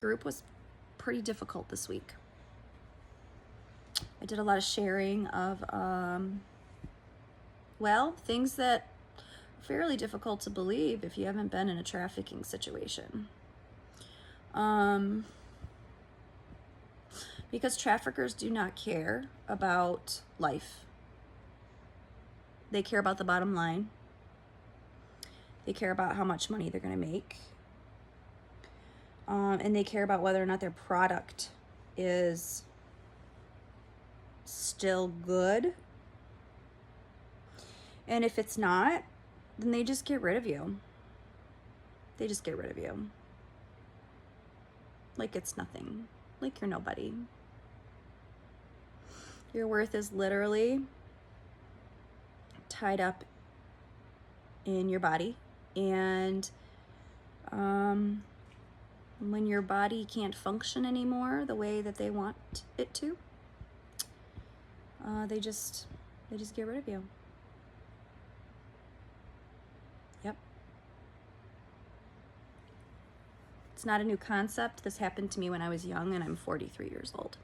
Group was pretty difficult this week. I did a lot of sharing of, things that are fairly difficult to believe if you haven't been in a trafficking situation. Because traffickers do not care about life. They care about the bottom line. They care about how much money they're going to make. And they care about whether or not their product is still good. And if it's not, then they just get rid of you. They just get rid of you. Like it's nothing. Like you're nobody. Your worth is literally tied up in your body. And when your body can't function anymore the way that they want it to, they just get rid of you. Yep. It's not a new concept. This happened to me when I was young, and I'm 43 years old.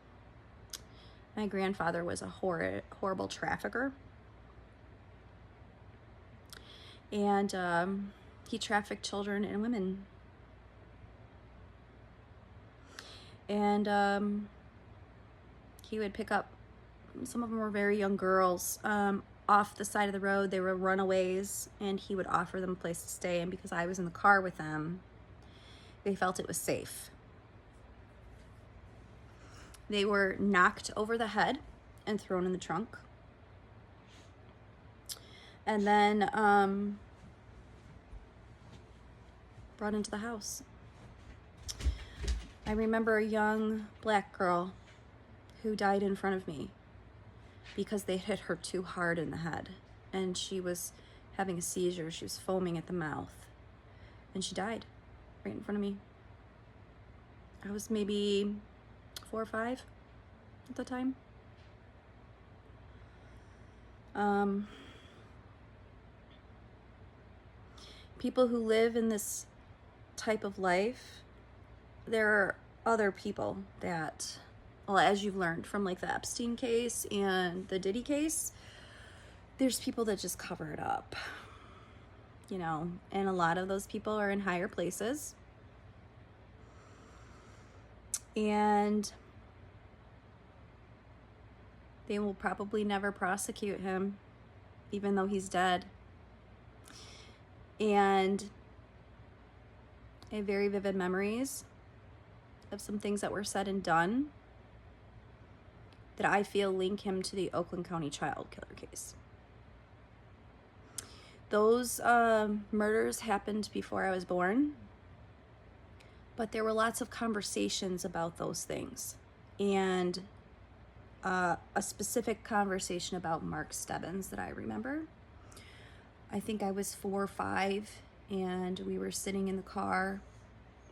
My grandfather was a horrible trafficker. And he trafficked children and women. And he would pick up, some of them were very young girls, off the side of the road. They were runaways, and he would offer them a place to stay. And because I was in the car with them, they felt it was safe. They were knocked over the head and thrown in the trunk. And then brought into the house. I remember a young black girl who died in front of me because they hit her too hard in the head, and she was having a seizure. She was foaming at the mouth, and she died right in front of me. I was maybe 4 or 5 at the time. People who live in this type of life, there are other people that, well, as you've learned from like the Epstein case and the Diddy case, there's people that just cover it up, you know, and a lot of those people are in higher places. And they will probably never prosecute him, even though he's dead. And I have very vivid memories of some things that were said and done that I feel link him to the Oakland County child killer case. Those murders happened before I was born, but there were lots of conversations about those things. And a specific conversation about Mark Stebbins that I remember. I think I was 4 or 5, and we were sitting in the car,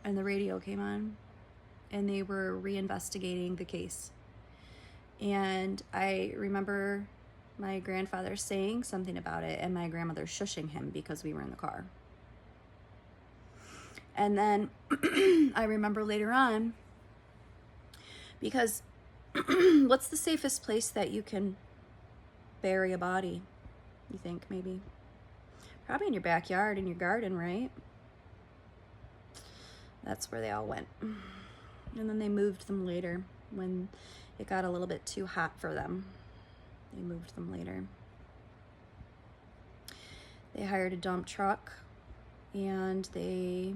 and the radio came on, and they were reinvestigating the case. And I remember my grandfather saying something about it, and my grandmother shushing him because we were in the car. And then I remember later on, because what's the safest place that you can bury a body, you think, maybe? Probably in your backyard, in your garden, right? That's where they all went. And then they moved them later when it got a little bit too hot for them. They moved them later. They hired a dump truck, and they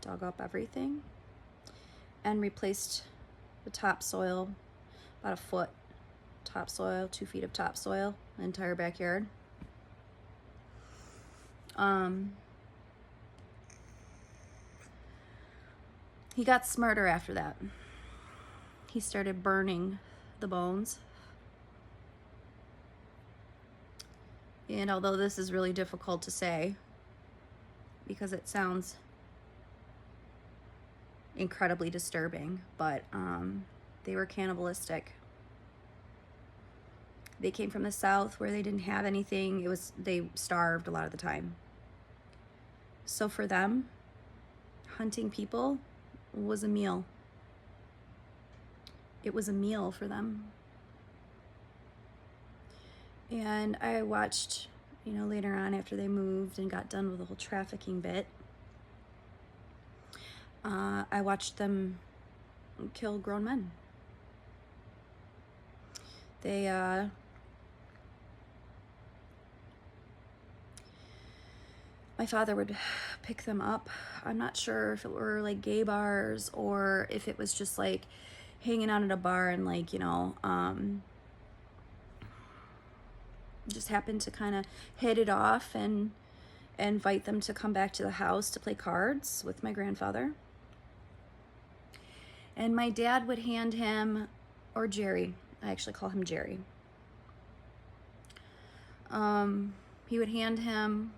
dug up everything and replaced the topsoil, about 1 foot topsoil, 2 feet of topsoil, the entire backyard. He got smarter after that. He started burning the bones. And although this is really difficult to say, because it sounds incredibly disturbing, but they were cannibalistic. They came from the South where they didn't have anything. They starved a lot of the time. So for them, hunting people was a meal. it was a meal for them. And I watched, later on after they moved and got done with the whole trafficking bit, I watched them kill grown men. They, my father would pick them up. I'm not sure if it were like gay bars or if it was just like hanging out at a bar and like, just happened to kind of hit it off and invite them to come back to the house to play cards with my grandfather. And my dad would hand him, or Jerry, I actually call him Jerry. He would hand him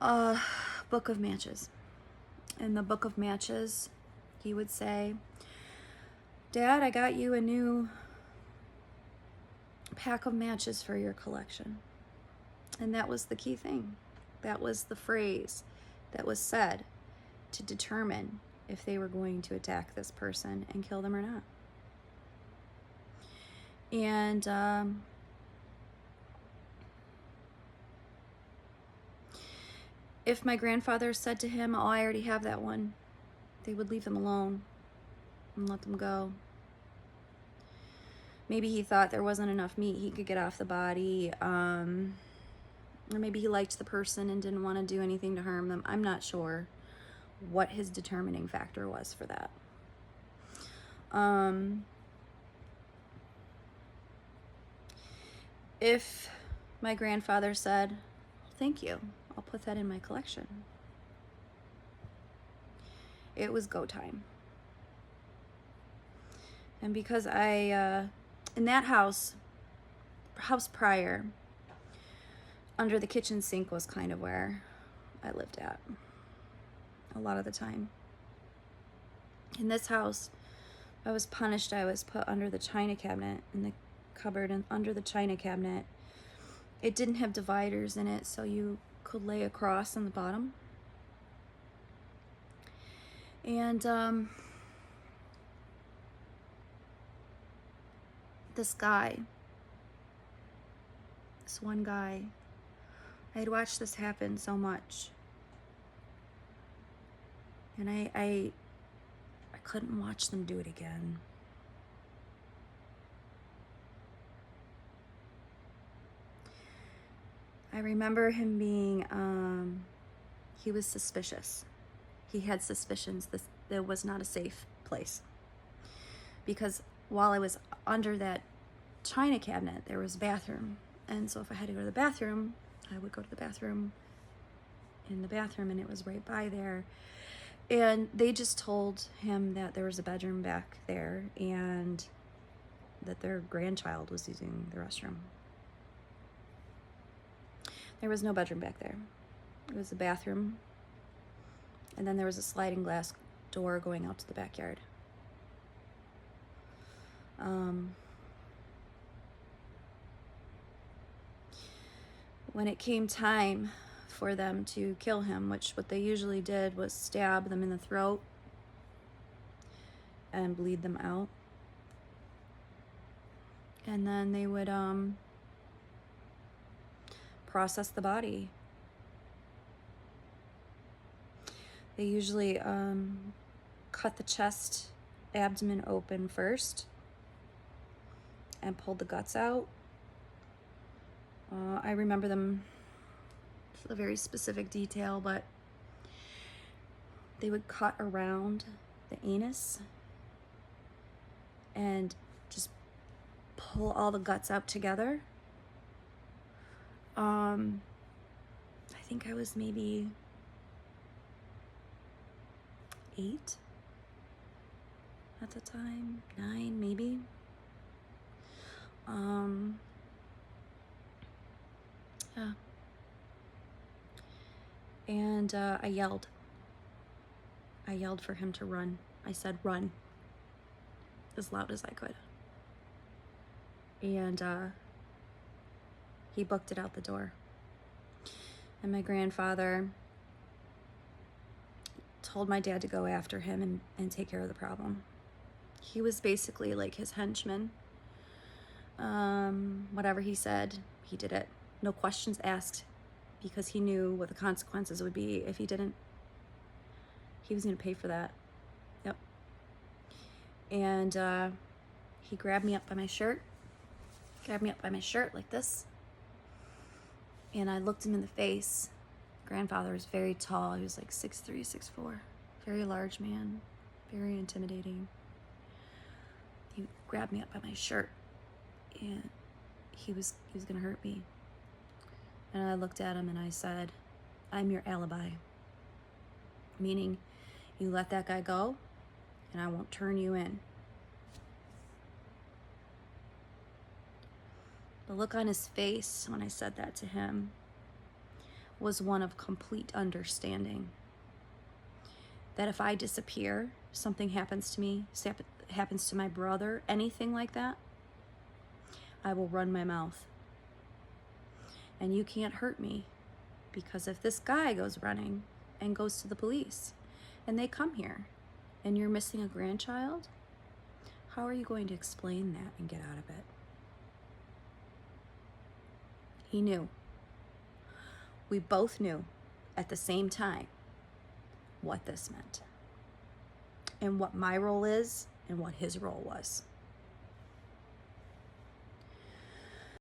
a book of matches. In the book of matches, he would say, "Dad, I got you a new pack of matches for your collection." And that was the key thing. That was the phrase that was said to determine if they were going to attack this person and kill them or not. And if my grandfather said to him, "Oh, I already have that one," they would leave them alone and let them go. Maybe he thought there wasn't enough meat he could get off the body, or maybe he liked the person and didn't want to do anything to harm them. I'm not sure what his determining factor was for that. If my grandfather said, "Thank you, I'll put that in my collection," it was go time. And because in that house prior, under the kitchen sink was kind of where I lived at a lot of the time. In this house, I was punished. I was put under the china cabinet in the cupboard, and under the china cabinet, it didn't have dividers in it, so you could lay across on the bottom. And this one guy, I had watched this happen so much, and I couldn't watch them do it again. I remember him being, he was suspicious. He had suspicions that was not a safe place. Because while I was under that china cabinet, there was a bathroom. And so if I had to go to the bathroom, I would go to the bathroom in the bathroom, and it was right by there. And they just told him that there was a bedroom back there and that their grandchild was using the restroom. There was no bedroom back there. It was a bathroom, and then there was a sliding glass door going out to the backyard. When it came time for them to kill him, which what they usually did was stab them in the throat and bleed them out, and then they would process the body. They usually cut the chest, abdomen open first and pulled the guts out. I remember them, a very specific detail, but they would cut around the anus and just pull all the guts out together. I think I was maybe 8 at the time, 9 maybe. Yeah. And I yelled for him to run. I said, "Run," as loud as I could. And he booked it out the door. And my grandfather, told my dad to go after him and take care of the problem. He was basically like his henchman. Whatever he said, he did it. No questions asked, because he knew what the consequences would be if he didn't. He was going to pay for that. Yep. And he grabbed me up by my shirt. Like this. And I looked him in the face. Grandfather was very tall. He was like 6'3", 6'4". Very large man. Very intimidating. He grabbed me up by my shirt. And he was going to hurt me. And I looked at him and I said, "I'm your alibi." Meaning, you let that guy go and I won't turn you in. The look on his face when I said that to him was one of complete understanding. That if I disappear, something happens to me, happens to my brother, anything like that, I will run my mouth. And you can't hurt me, because if this guy goes running and goes to the police and they come here and you're missing a grandchild, how are you going to explain that and get out of it? He knew. We both knew at the same time what this meant and what my role is and what his role was.